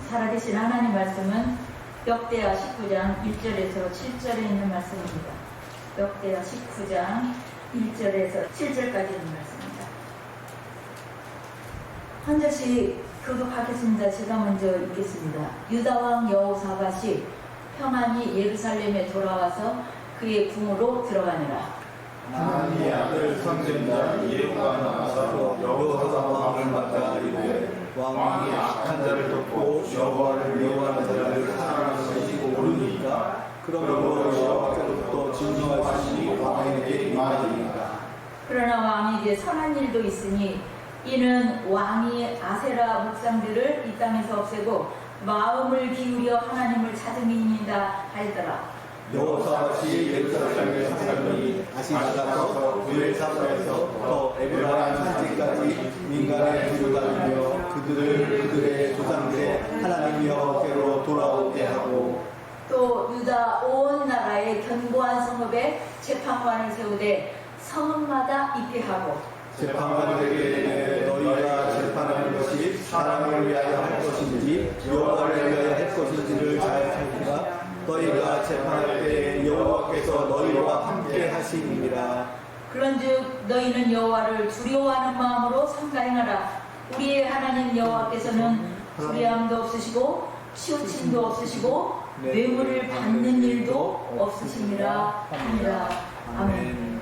살아계신 하나님 말씀은 역대하 19장 1절에서 7절에 있는 말씀입니다. 역대하 19장 1절에서 7절까지 있는 말씀입니다. 한 절씩 교독하겠습니다. 제가 먼저 읽겠습니다. 유다왕 여호사밧이 평안히 예루살렘에 돌아와서 그의 궁으로 들어가니라. 하나님의 아들 선지자 예후가 나와서 여호사밧 왕을 맞아 이르되 왕이 악한 자를 돕고 여호와를 미워하는 자를 사랑하는 것이 모르니까 그러므로 여호와께로부터 진노하시니 왕에게 임하리이다. 그러나 왕에게 선한 일도 있으니 이는 왕이 아세라 목상들을 이 땅에서 없애고 마음을 기울여 하나님을 찾음이니이다 하였더라. 여호사밧이 예루살렘에 살더니 다시 나가서 브엘사바에서부터 에브라임 산지까지 민간에 두루다니며 그들의 조상들의 하나님 여호와께로 돌아오게 하고 또 유다 온 나라에 견고한 성읍에 재판관을 세우되 성읍마다 입회하고 재판관들에게 너희가 재판하는 것이 사람을 위하여 할 것인지 여호와를 위하여 할 것인지를 잘 살피라. 너희가 재판할 때 여호와께서 너희와 함께 하시니라. 그런즉 너희는 여호와를 두려워하는 마음으로 삼가행하라. 우리의 하나님 여호와께서는 불의함도 없으시고 치우침도 없으시고 뇌물을 받는 일도 없으시니라 하니라. 아멘.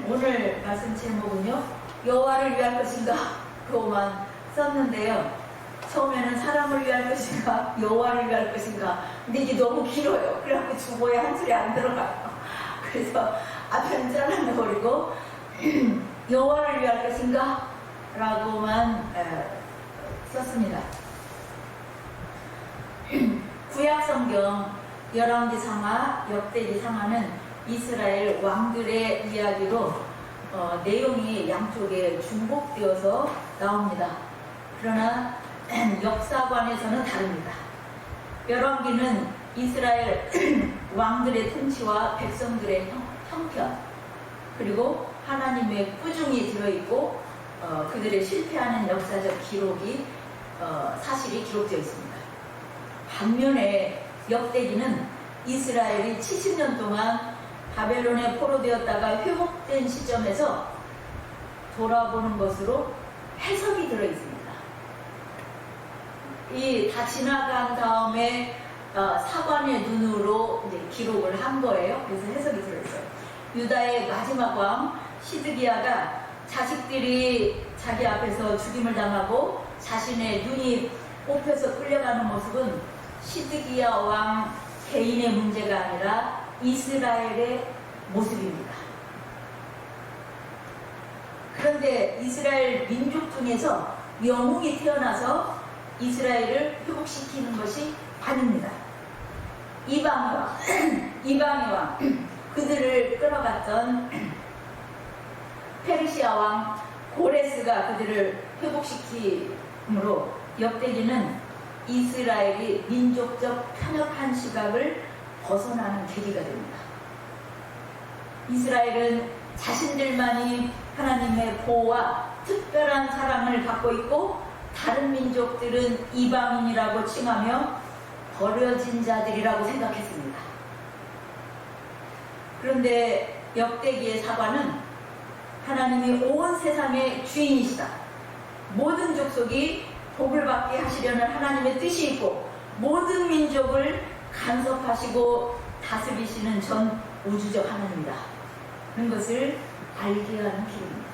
오늘 말씀 제목은요, 여호와를 위할 것인가 그거만 썼는데요. 처음에는 사람을 위할 것인가 여호와를 위할 것인가, 근데 이게 너무 길어요. 그래갖고 주보에 한 줄이 안 들어가요. 그래서 앞에는 잘라내버리고 여호와를 위할 것인가 라고만 썼습니다. 구약성경 열왕기상하 역대기상하는 이스라엘 왕들의 이야기로 내용이 양쪽에 중복되어서 나옵니다. 그러나 역사관에서는 다릅니다. 열왕기는 이스라엘 왕들의 통치와 백성들의 형편, 그리고 하나님의 꾸중이 들어있고 그들의 실패하는 역사적 기록이 사실이 기록되어 있습니다. 반면에 역대기는 이스라엘이 70년 동안 바벨론에 포로되었다가 회복된 시점에서 돌아보는 것으로 해석이 들어있습니다. 이 다 지나간 다음에 사관의 눈으로 이제 기록을 한 거예요. 그래서 해석이 들어있어요. 유다의 마지막 왕 시드기야가 자식들이 자기 앞에서 죽임을 당하고 자신의 눈이 뽑혀서 끌려가는 모습은 시드기야 왕 개인의 문제가 아니라 이스라엘의 모습입니다. 그런데 이스라엘 민족 중에서 영웅이 태어나서 이스라엘을 회복시키는 것이 아닙니다. 이방의 왕, 그들을 끌어갔던 페르시아 왕 고레스가 그들을 회복시키므로 역대기는 이스라엘이 민족적 편협한 시각을 벗어나는 계기가 됩니다. 이스라엘은 자신들만이 하나님의 보호와 특별한 사랑을 갖고 있고 다른 민족들은 이방인이라고 칭하며 버려진 자들이라고 생각했습니다. 그런데 역대기의 사관은 하나님이 온 세상의 주인이시다, 모든 족속이 복을 받게 하시려는 하나님의 뜻이 있고 모든 민족을 간섭하시고 다스리시는 전 우주적 하나님이다 그런 것을 알게 하는 길입니다.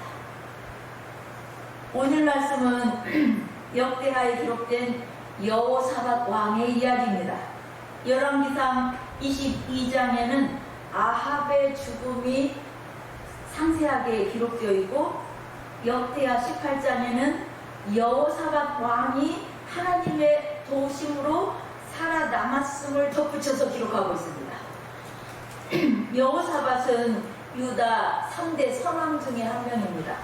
오늘 말씀은 역대하에 기록된 여호사밧 왕의 이야기입니다. 열왕기상 22장에는 아합의 죽음이 상세하게 기록되어 있고 역대하 18장에는 여호사밧 왕이 하나님의 도심으로 살아남았음을 덧붙여서 기록하고 있습니다. 여호사밧은 유다 3대 선왕 중에 한 명입니다.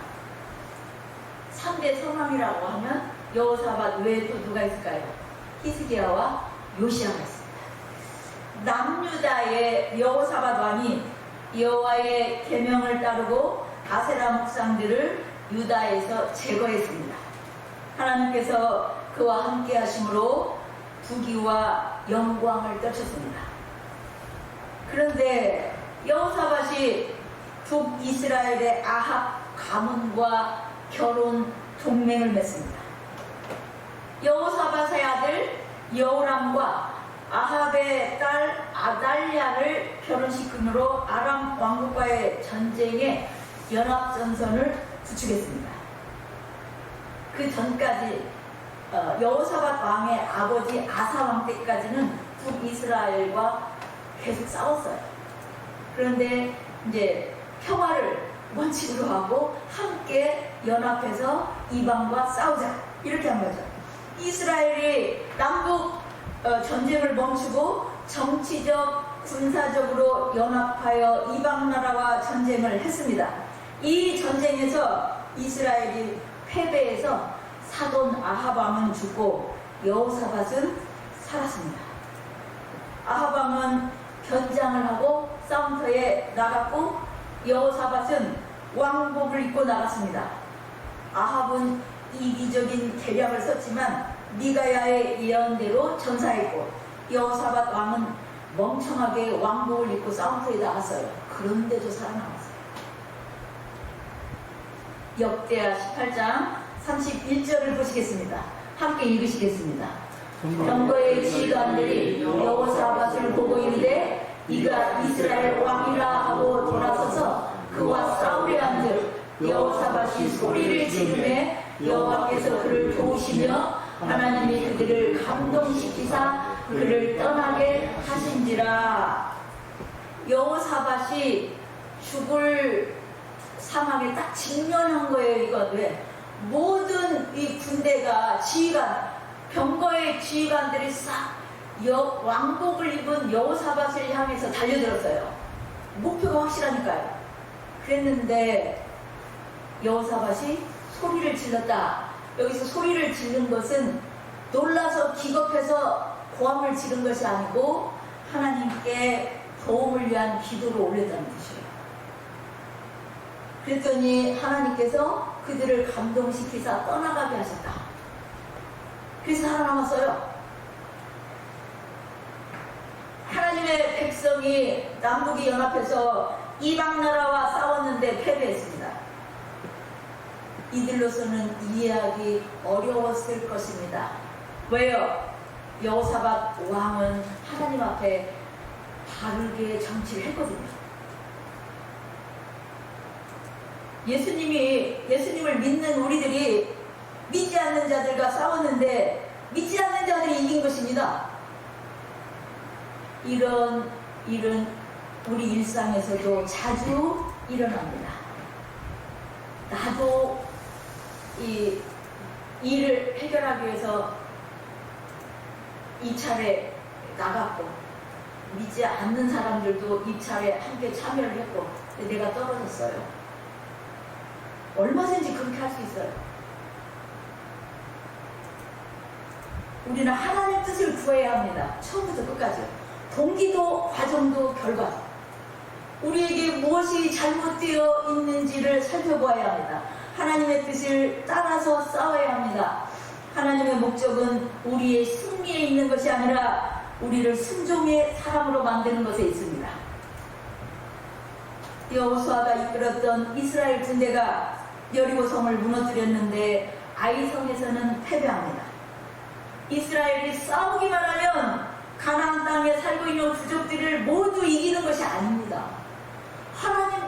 3대 선왕이라고 하면 여호사밧 외에 또 누가 있을까요? 히스기야와 요시야가 있습니다. 남유다의 여호사밧 왕이 여호와의 계명을 따르고 아세라 목상들을 유다에서 제거했습니다. 하나님께서 그와 함께 하심으로 부귀와 영광을 떨쳤습니다. 그런데 여호사밧이 북이스라엘의 아합 가문과 결혼 동맹을 맺습니다. 여호사밧의 아들 여호람과 아합의 딸 아달랴를 결혼시킴으로 아람 왕국과의 전쟁에 연합전선을 구축했습니다. 그 전까지 여호사밧 왕의 아버지 아사 왕 때까지는 북이스라엘과 계속 싸웠어요. 그런데 이제 평화를 원칙으로 하고 함께 연합해서 이방과 싸우자 이렇게 한 거죠. 이스라엘이 남북 전쟁을 멈추고 정치적, 군사적으로 연합하여 이방 나라와 전쟁을 했습니다. 이 전쟁에서 이스라엘이 패배해서 사돈 아합 왕은 죽고 여호사밧은 살았습니다. 아합 왕은 변장을 하고 싸움터에 나갔고 여호사밧은 왕복을 입고 나갔습니다. 아합은 이기적인 계략을 썼지만 미가야의 예언대로 전사했고 여호사밧 왕은 멍청하게 왕복을 입고 싸움터에 나갔어요. 그런데도 살아남았어요. 역대하 18장 31절을 보시겠습니다. 함께 읽으시겠습니다. 병거의 지휘관들이 여호사밧을 보고 이르되 이가 이스라엘 왕이라 하고 돌아서서 그와 싸우려 한즉 여호사밧이 소리를 지르매 여호와께서 그를 도우시며 하나님이 그들을 감동시키사 그를 떠나게 하신지라. 여호사밧이 죽을 상황에 딱 직면한 거예요. 이건 왜? 모든 이 군대가 지휘관, 병거의 지휘관들이 싹 왕복을 입은 여호사밧을 향해서 달려들었어요. 목표가 확실하니까요. 그랬는데 여호사밧이 소리를 질렀다. 여기서 소리를 지른 것은 놀라서 기겁해서 고함을 지른 것이 아니고 하나님께 도움을 위한 기도를 올렸다는 뜻이에요. 그랬더니 하나님께서 그들을 감동시키사 떠나가게 하셨다. 그래서 살아남았어요. 하나님의 백성이 남북이 연합해서 이방 나라와 싸웠는데 패배했습니다. 이들로서는 이해하기 어려웠을 것입니다. 왜요? 여호사밧 왕은 하나님 앞에 바르게 정치를 했거든요. 예수님을 믿는 우리들이 믿지 않는 자들과 싸웠는데 믿지 않는 자들이 이긴 것입니다. 이런 일은 우리 일상에서도 자주 일어납니다. 나도 이 일을 해결하기 위해서 입찰에 나갔고 믿지 않는 사람들도 입찰에 함께 참여를 했고 근데 내가 떨어졌어요. 얼마든지 그렇게 할 수 있어요. 우리는 하나님의 뜻을 구해야 합니다. 처음부터 끝까지. 동기도, 과정도, 결과도. 우리에게 무엇이 잘못되어 있는지를 살펴보아야 합니다. 하나님의 뜻을 따라서 싸워야 합니다. 하나님의 목적은 우리의 승리에 있는 것이 아니라 우리를 순종의 사람으로 만드는 것에 있습니다. 여호수아가 이끌었던 이스라엘 군대가 여리고성을 무너뜨렸는데 아이성에서는 패배합니다. 이스라엘이 싸우기만 하면 가나안 땅에 살고 있는 부족들을 모두 이기는 것이 아닙니다. 하나님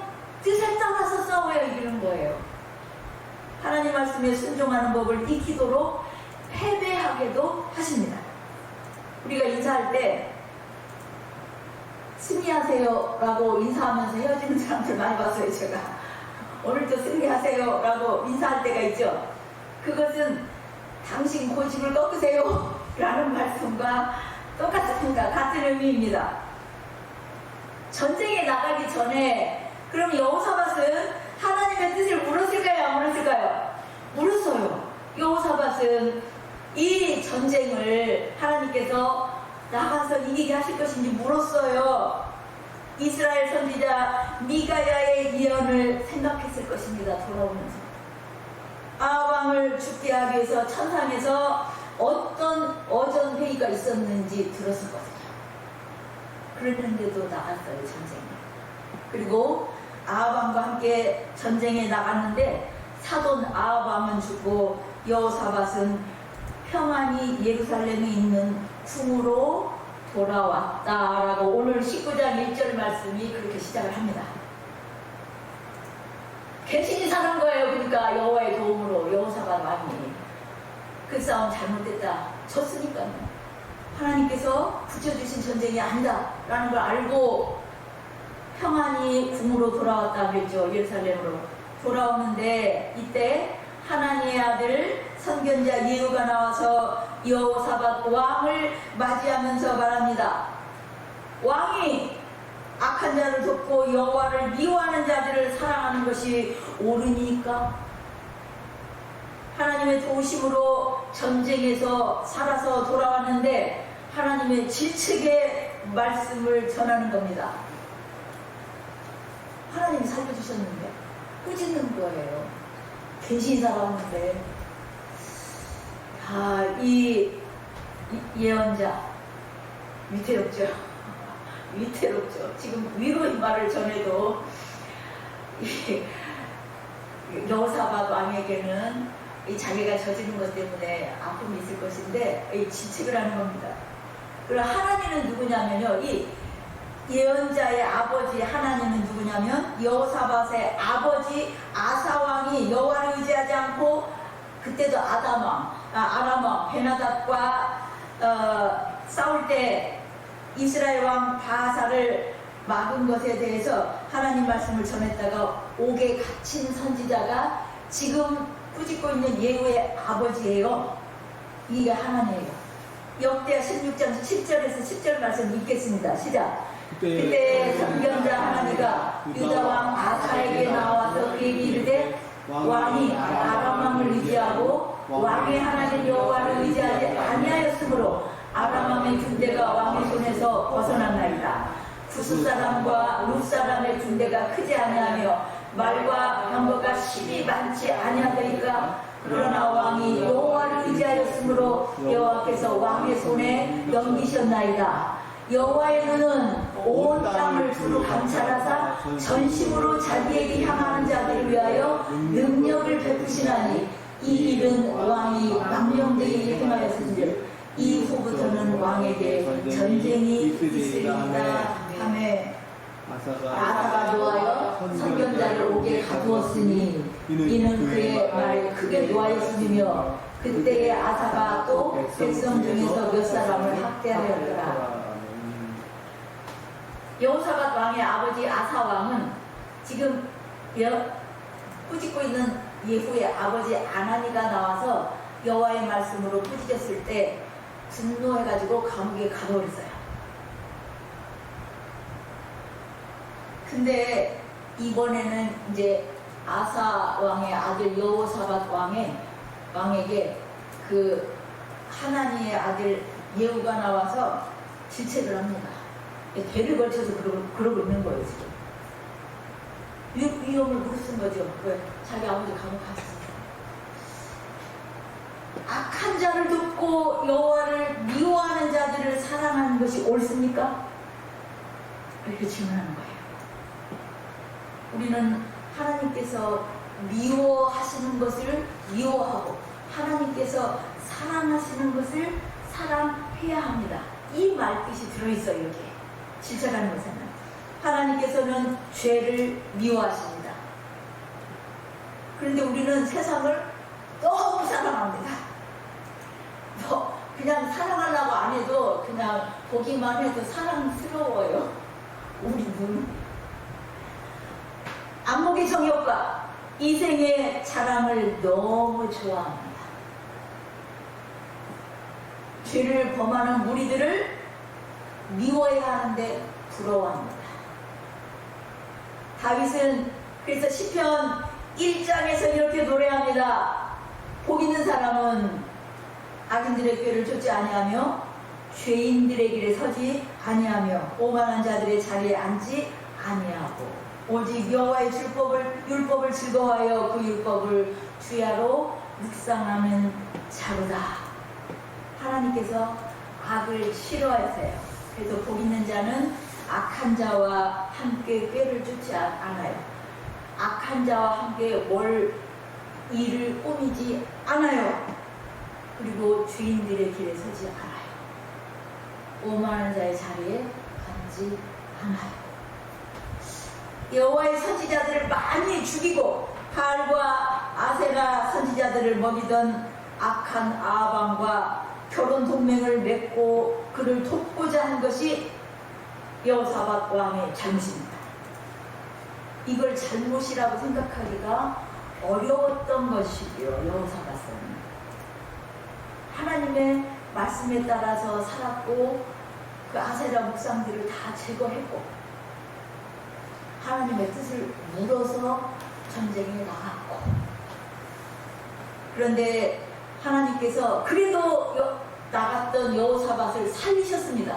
뜻에 따라서 싸워야 이기는 거예요. 하나님 말씀에 순종하는 법을 익히도록 패배하게도 하십니다. 우리가 인사할 때 승리하세요 라고 인사하면서 헤어지는 사람들 많이 봤어요. 제가 오늘도 승리하세요 라고 인사할 때가 있죠. 그것은 당신 고집을 꺾으세요 라는 말씀과 똑같습니다. 같은 의미입니다. 전쟁에 나가기 전에 그럼 여호사밧은 하나님의 뜻을 물었을까요? 안 물었을까요? 물었어요. 여호사밧은 이 전쟁을 하나님께서 나가서 이기게 하실 것인지 물었어요. 이스라엘 선지자 미가야의 예언을 생각했을 것입니다. 돌아오면서 아합 왕을 죽게 하기 위해서 천상에서 어떤 어전 회의가 있었는지 들었었거든요. 그랬는데도 나갔어요, 전쟁에. 그리고 아합 왕과 함께 전쟁에 나갔는데 사돈 아합 왕은 죽고 여호사밧은 평안히 예루살렘에 있는 궁으로 돌아왔다라고 오늘 19장 1절 말씀이 그렇게 시작을 합니다. 개신이 사는 거예요. 그러니까 여호와의 도움으로 여호사밧 왕이 그 싸움 잘못됐다, 졌으니까요. 하나님께서 붙여주신 전쟁이 아니다 라는 걸 알고 평안히 궁으로 돌아왔다 그랬죠. 예루살렘으로 돌아오는데 이때 하나님의 아들 선견자 예후가 나와서 여호사밧 왕을 맞이하면서 말합니다. 왕이 악한 자를 돕고 여호와를 미워하는 자들을 사랑하는 것이 옳으니까? 하나님의 도우심으로 전쟁에서 살아서 돌아왔는데 하나님의 질책의 말씀을 전하는 겁니다. 하나님이 살려주셨는데 꾸짖는 거예요. 괜히 살았는데. 이 예언자 위태롭죠. 위태롭죠. 지금 위로의 말을 전해도 여호사밧 왕에게는 자기가 저지른 것 때문에 아픔이 있을 것인데 질책을 하는 겁니다. 그리고 하나님은 누구냐면요, 이 예언자의 아버지 하나님은 누구냐면 여호사밧의 아버지 아사왕이 여호와를 의지하지 않고 그때도 아람 왕 베나답과 싸울 때 이스라엘 왕 바하사를 막은 것에 대해서 하나님 말씀을 전했다가 옥에 갇힌 선지자가 지금 꾸짖고 있는 예후의 아버지예요. 이게 하나님이에요. 역대하 16장 7절에서 10절 말씀 읽겠습니다. 시작. 그때 선견자 하나니가 유다 왕 아사에게 나와서 그에게 이르되 왕이 아람 왕을 의지하고 왕의 하나님 여호와를 의지하지 아니하였으므로 아람 왕의 군대가 왕의 손에서 벗어났나이다. 구스 사람과 룻 사람의 군대가 크지 아니하며 말과 병거가 심히 많지 아니하더이까. 그러나 왕이 여호와를 의지하였으므로 여호와께서 왕의 손에 넘기셨나이다. 여호와의 눈은 온 땅을 두루 감찰하사 전심으로 자기에게 향하는 자들을 위하여 능력을 베푸시나니 이 일은 왕이 망령되게 행하였은즉 이후부터는 왕에게 전쟁이 있으리이다. 하매 아사가 노하여 선견자를 옥에 가두었으니 이는 그의 말에 크게 노하였으며 그때의 아사가 또 백성 중에서 몇 사람을 학대하였더라. 여호사밧 왕의 아버지 아사 왕은 지금 꾸짖고 있는 예후의 아버지 아나니가 나와서 여호와의 말씀으로 꾸짖었을 때 분노해가지고 감옥에 가둬버렸어요. 근데 이번에는 이제 아사 왕의 아들 여호사밧 왕에게 그 하나니의 아들 예후가 나와서 질책을 합니다. 배를 걸쳐서 그러고 있는 거예요, 지금. 위험을 무릅쓴 거죠. 왜? 자기 아버지 감옥 갔어요. 악한 자를 돕고 여호와를 미워하는 자들을 사랑하는 것이 옳습니까? 이렇게 질문하는 거예요. 우리는 하나님께서 미워하시는 것을 미워하고 하나님께서 사랑하시는 것을 사랑해야 합니다. 이 말뜻이 들어있어요, 여기에. 질책하는 것에는. 하나님께서는 죄를 미워하십니다. 그런데 우리는 세상을 너무 사랑합니다. 그냥 사랑하려고 안 해도 그냥 보기만 해도 사랑스러워요. 우리 눈. 안목의 정욕과 이생의 자랑을 너무 좋아합니다. 죄를 범하는 무리들을 미워해야 하는데 부러워합니다. 다윗은 그래서 시편 1장에서 이렇게 노래합니다. 복 있는 사람은 악인들의 꾀를 쫓지 아니하며 죄인들의 길에 서지 아니하며 오만한 자들의 자리에 앉지 아니하고 오직 여호와의 율법을 즐거워하여 그 율법을 주야로 묵상하는 자로다. 하나님께서 악을 싫어하세요. 그래서 복 있는 자는 악한 자와 함께 꾀를 쫓지 않아요. 악한 자와 함께 뭘 일을 꾸미지 않아요. 그리고 주인들의 길에 서지 않아요. 오만한 자의 자리에 앉지 않아요. 여호와의 선지자들을 많이 죽이고 바알과 아세라 선지자들을 먹이던 악한 아합과 결혼 동맹을 맺고 그를 돕고자 한 것이 여호사밧 왕의 잘못입니다. 이걸 잘못이라고 생각하기가 어려웠던 것이지요. 여호사밧은 하나님의 말씀에 따라서 살았고 그 아세라 묵상들을 다 제거했고 하나님의 뜻을 물어서 전쟁에 나갔고, 그런데 하나님께서 그래도 나갔던 여호사밧을 살리셨습니다.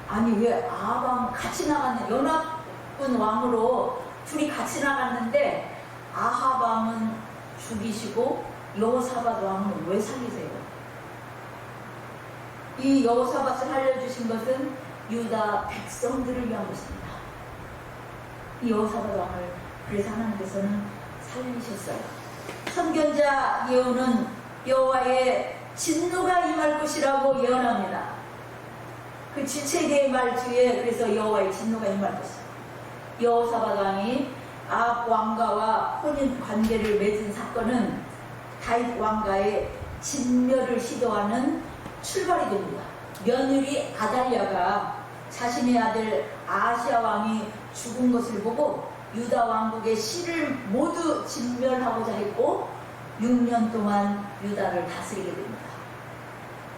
아니 왜 아합 같이 나갔는 연합군 왕으로 둘이 같이 나갔는데 아합 왕은 죽이시고 여호사밧 왕은 왜 살리세요? 이 여호사밧을 살려주신 것은 유다 백성들을 위한 것입니다. 이 여호사밧 왕을 그래서 하나님께서는 살리셨어요. 선견자 예후는 여호와의 진노가 임할 것이라고 예언합니다. 그 지체계의 말 뒤에 그래서 여호와의 진노가 임할 것이다. 여호사밧 왕이 아합 왕가와 혼인 관계를 맺은 사건은 다윗 왕가의 진멸을 시도하는 출발이 됩니다. 며느리 아달랴가 자신의 아들 아하시야 왕이 죽은 것을 보고 유다 왕국의 씨를 모두 진멸하고자 했고 6년 동안 유다를 다스리게 됩니다.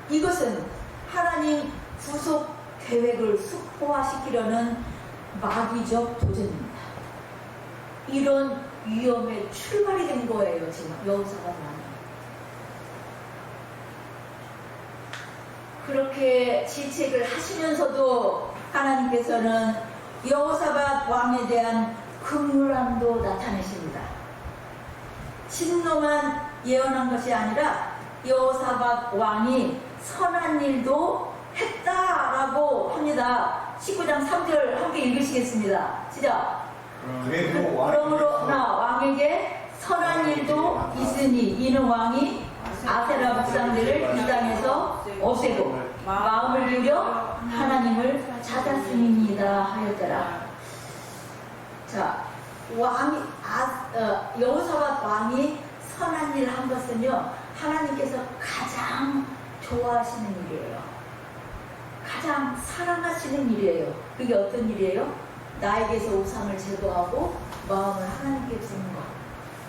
이것은 하나님 구속 계획을 수포화시키려는 마귀적 도전입니다. 이런 위험의 출발이 된 거예요. 지금 여호사밧 왕이 그렇게 질책을 하시면서도 하나님께서는 여호사밧 왕에 대한 긍휼함도 나타내십니다. 진노만 예언한 것이 아니라 여호사밧 왕이 선한 일도 했다라고 합니다. 19장 3절 함께 읽으시겠습니다. 시작. 그러므로 나 왕에게 선한 일도 있으니 이는 왕이 아세라 묵상들을 이 땅에서 없애고 마음을 기울여 하나님을 찾았음입니다 하였더라. 자, 여호사밧 왕이 선한 일을 한 것은요, 하나님께서 가장 좋아하시는 일이에요. 가장 사랑하시는 일이에요. 그게 어떤 일이에요? 나에게서 우상을 제거하고 마음을 하나님께 주는 것.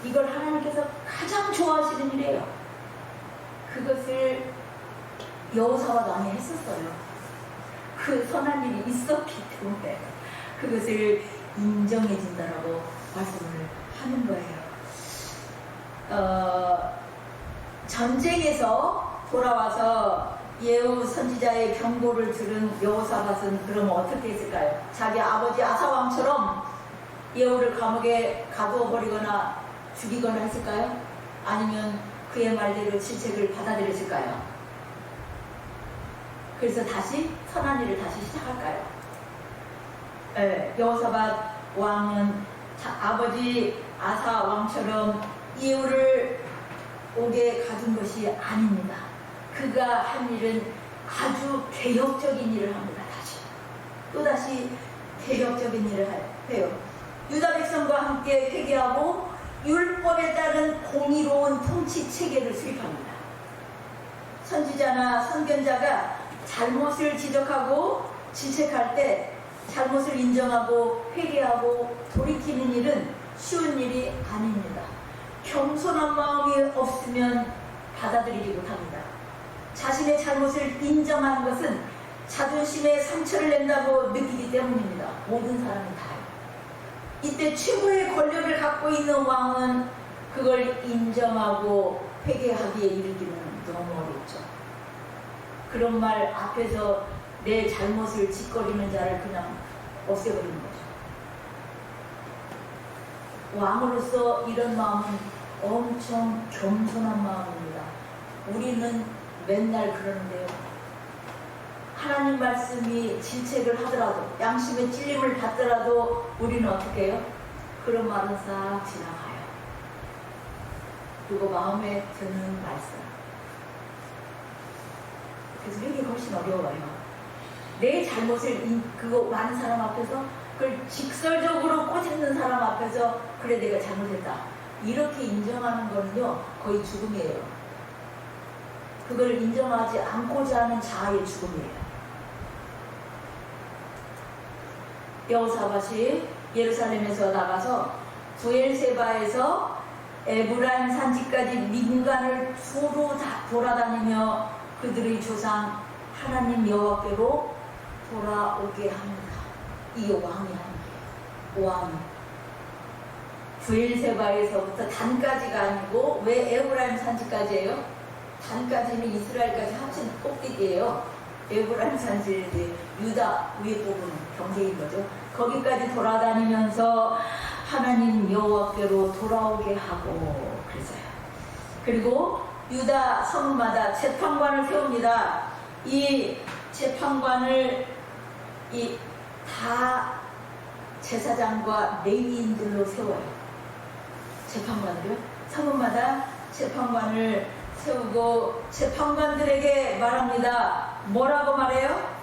이걸 하나님께서 가장 좋아하시는 일이에요. 그것을 여호사밧 왕이 했었어요. 그 선한 일이 있었기 때문에 그것을 인정해 준다라고 말씀을 하는 거예요. 전쟁에서 돌아와서 예후 선지자의 경고를 들은 여호사밧은 그러면 어떻게 했을까요? 자기 아버지 아사왕처럼 예후를 감옥에 가두어 버리거나 죽이거나 했을까요? 아니면 그의 말대로 질책을 받아들였을까요? 그래서 다시 선한 일을 다시 시작할까요? 여호사밧 왕은 아버지 아사 왕처럼 예후를 옥에 가둔 것이 아닙니다. 그가 한 일은 아주 개혁적인 일을 합니다. 또다시 개혁적인 일을 해요. 유다 백성과 함께 회개하고 율법에 따른 공의로운 통치 체계를 수립합니다. 선지자나 선견자가 잘못을 지적하고 질책할 때 잘못을 인정하고 회개하고 돌이키는 일은 쉬운 일이 아닙니다. 겸손한 마음이 없으면 받아들이지 못합니다. 자신의 잘못을 인정하는 것은 자존심에 상처를 낸다고 느끼기 때문입니다. 모든 사람이 다요. 이때 최고의 권력을 갖고 있는 왕은 그걸 인정하고 회개하기에 이르기는 너무 어렵죠. 그런 말 앞에서 내 잘못을 짓거리는 자를 그냥 없애버리는 거죠. 왕으로서 이런 마음은 엄청 겸손한 마음입니다. 우리는 맨날 그러는데요. 하나님 말씀이 질책을 하더라도 양심의 찔림을 받더라도 우리는 어떻게 해요? 그런 말은 싹 지나가요. 그리고 마음에 드는 말씀. 그래서 이게 훨씬 어려워요. 내 잘못을 그거 많은 사람 앞에서 그걸 직설적으로 꼬집는 사람 앞에서 그래 내가 잘못했다 이렇게 인정하는 거는요 거의 죽음이에요. 그걸 인정하지 않고자 하는 자아의 죽음이에요. 여호사밧이 예루살렘에서 나가서 부엘세바에서 에브라임 산지까지 민간을 두루 돌아다니며 그들의 조상 하나님 여호와께로 돌아오게 합니다. 이게 왕이 하는 거예요. 왕이. 부엘세바에서부터 단까지가 아니고 왜 에브라임 산지까지예요? 단까지는 이스라엘까지 합친 꼭대기예요. 에브라임 산지는 이제 유다 위에 부분 경계인 거죠. 거기까지 돌아다니면서 하나님 여호와께로 돌아오게 하고 그랬어요. 그리고 유다 성마다 재판관을 세웁니다. 이 재판관을 다 제사장과 레위인들로 세워요. 재판관들요. 성마다 재판관을 세우고 재판관들에게 말합니다. 뭐라고 말해요?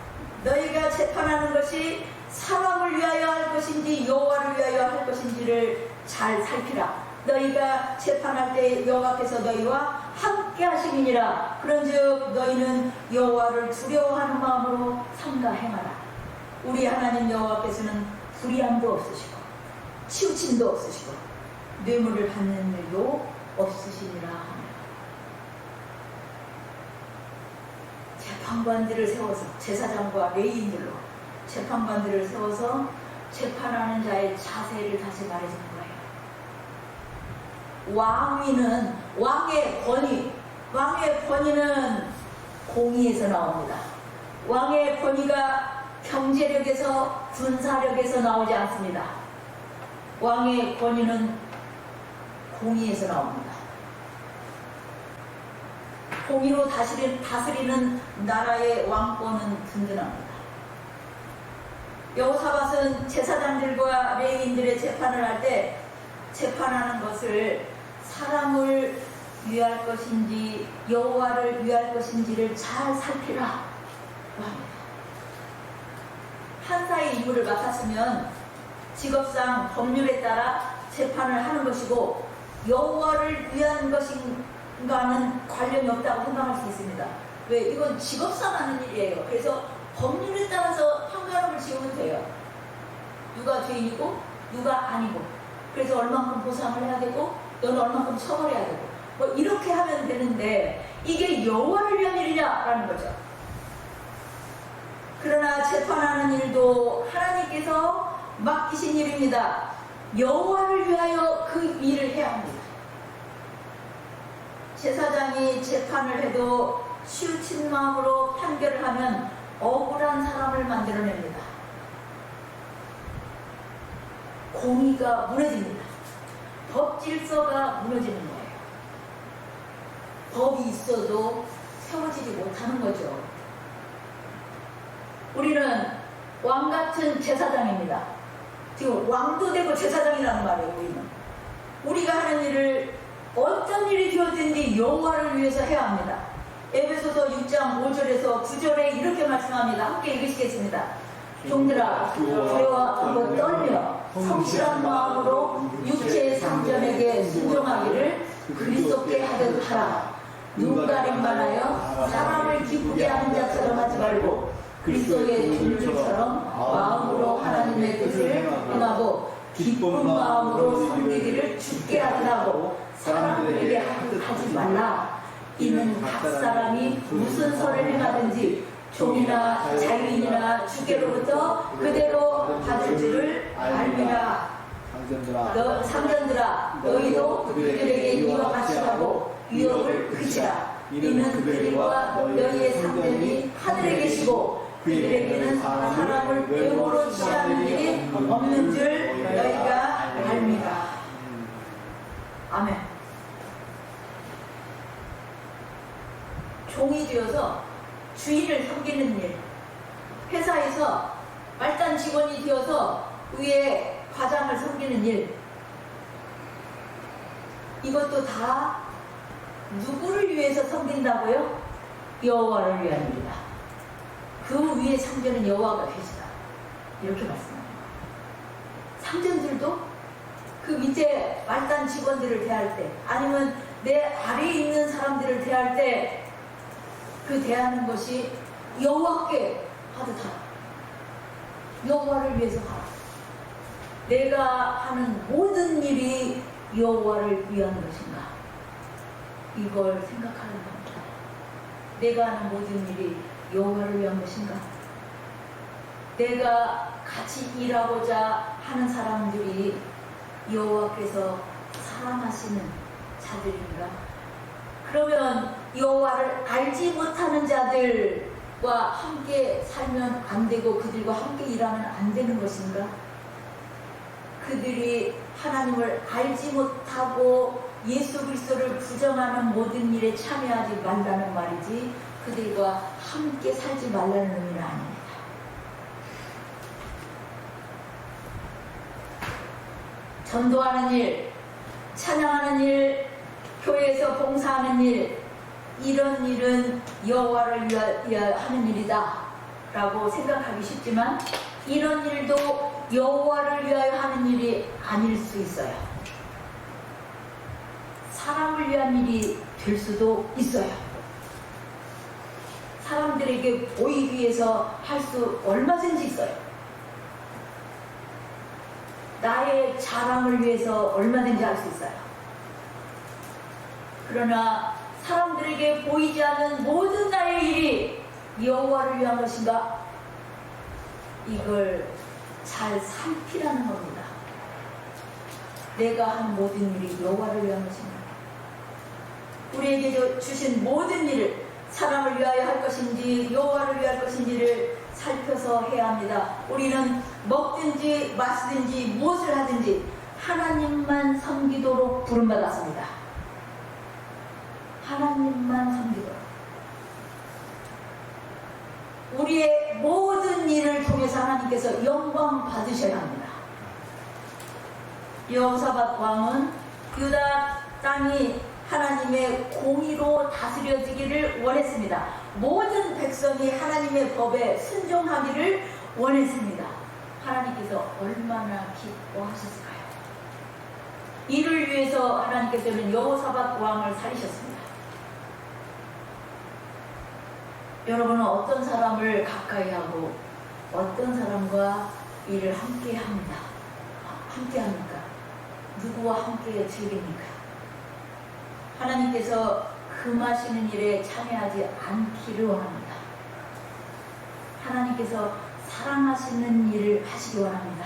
너희가 재판하는 것이 사람을 위하여 할 것인지 여호와를 위하여 할 것인지를 잘 살피라. 너희가 재판할 때 여호와께서 너희와 함께 하심이니라. 그런즉 너희는 여호와를 두려워하는 마음으로 삼가 행하라. 우리 하나님 여호와께서는 불의함도 없으시고 치우침도 없으시고 뇌물을 받는 일도 없으시니라 하며 재판관들을 세워서 제사장과 레위인들로 재판관들을 세워서 재판하는 자의 자세를 다시 말해주는 거예요. 왕위는 왕의 권위는 공의에서 나옵니다. 왕의 권위가 경제력에서 군사력에서 나오지 않습니다. 왕의 권위는 공의에서 나옵니다. 공의로 다스리는 나라의 왕권은 든든합니다. 여호사밧은 제사장들과 레위인들의 재판을 할 때 재판하는 것을 사람을 위할 것인지 여호와를 위할 것인지를 잘 살피라 합니다. 판사의 임무를 맡았으면 직업상 법률에 따라 재판을 하는 것이고 여호와를 위한 것인가는 관련이 없다고 생각할 수 있습니다. 왜? 이건 직업상 하는 일이에요. 그래서 법률에 따라서 판가름을 지으면 돼요. 누가 죄인이고 누가 아니고 그래서 얼만큼 보상을 해야 되고 너는 얼만큼 처벌해야 되고 뭐 이렇게 하면 되는데 이게 여호와를 위한 일이냐라는 거죠. 그러나 재판하는 일도 하나님께서 맡기신 일입니다. 여호와를 위하여 그 일을 해야 합니다. 제사장이 재판을 해도 치우친 마음으로 판결을 하면 억울한 사람을 만들어냅니다. 공의가 무너집니다. 법 질서가 무너지는 거예요. 법이 있어도 세워지지 못하는 거죠. 우리는 왕 같은 제사장입니다. 지금 왕도 되고 제사장이라는 말이에요. 우리가 하는 일을 어떤 일이 되었든지 여호와를 위해서 해야 합니다. 에베소서 6장 5절에서 9절에 이렇게 말씀합니다. 함께 읽으시겠습니다. 종들아 두려워하고 떨며 성실한 마음으로 육체의 상전에게 순종하기를 그리스도께 하듯 하라. 눈가림만 하여 사람을 기쁘게 하는 자처럼 하지 말고 그리스도의 종들처럼 마음으로 하나님의 뜻을 행하고 기쁜 마음으로 섬기기를 주께 하라고 사람들에게 하지 말라. 이는 각 사람이 무슨 선을 행하든지 종이나 자유인이나 주께로부터 그대로 받을 줄을 알미라. 상전들아 너희도 그들에게 이와 같이 하고 위협을 그치라. 이는 그들과 너희의 상전이 하늘에 계시고 그들에게는 사람을 외모로 취하는 일이 없는 줄 너희가 알미라. 아멘. 종이 되어서 주인을 섬기는 일, 회사에서 말단 직원이 되어서 위에 과장을 섬기는 일, 이것도 다 누구를 위해서 섬긴다고요? 여호와를 위한 일이다. 그 위에 상전은 여호와가 계시다. 이렇게 말씀합니다. 상전들도 그 밑에 말단 직원들을 대할 때, 아니면 내 아래에 있는 사람들을 대할 때 그 대하는 것이 여호와께 하듯 하라. 여호와를 위해서 하라. 내가 하는 모든 일이 여호와를 위한 것인가? 이걸 생각하는 겁니다. 내가 하는 모든 일이 여호와를 위한 것인가? 내가 같이 일하고자 하는 사람들이 여호와께서 사랑하시는 자들인가? 그러면 여호와를 알지 못하는 자들과 함께 살면 안 되고 그들과 함께 일하면 안 되는 것인가? 그들이 하나님을 알지 못하고 예수 그리스도를 부정하는 모든 일에 참여하지 말라는 말이지, 그들과 함께 살지 말라는 의미는 아닙니다. 전도하는 일, 찬양하는 일, 교회에서 봉사하는 일, 이런 일은 여호와를 위하여 하는 일이다 라고 생각하기 쉽지만, 이런 일도 여호와를 위하여 하는 일이 아닐 수 있어요. 사람을 위한 일이 될 수도 있어요. 사람들에게 보이기 위해서 할 수 얼마든지 있어요. 나의 자랑을 위해서 얼마든지 할 수 있어요. 그러나 사람들에게 보이지 않는 모든 나의 일이 여호와를 위한 것인가? 이걸 잘 살피라는 겁니다. 내가 한 모든 일이 여호와를 위한 것인가? 우리에게 주신 모든 일을 사람을 위하여 할 것인지 여호와를 위할 것인지를 살펴서 해야 합니다. 우리는 먹든지 마시든지 무엇을 하든지 하나님만 섬기도록 부름받았습니다. 하나님만 섬기도록. 우리의 모든 일을 통해서 하나님께서 영광 받으셔야 합니다. 여호사밧 왕은 유다 땅이 하나님의 공의로 다스려지기를 원했습니다. 모든 백성이 하나님의 법에 순종하기를 원했습니다. 하나님께서 얼마나 기뻐하셨을까요? 이를 위해서 하나님께서는 여호사밧 왕을 살리셨습니다. 여러분은 어떤 사람을 가까이 하고 어떤 사람과 일을 함께 합니다. 함께 합니까? 누구와 함께 즐깁니까? 하나님께서 금하시는 일에 참여하지 않기를 원합니다. 하나님께서 사랑하시는 일을 하시기 원합니다.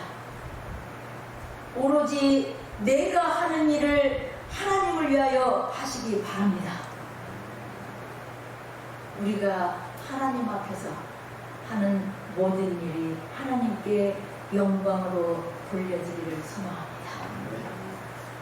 오로지 내가 하는 일을 하나님을 위하여 하시기 바랍니다. 우리가 하나님 앞에서 하는 모든 일이 하나님께 영광으로 돌려지기를 소망합니다.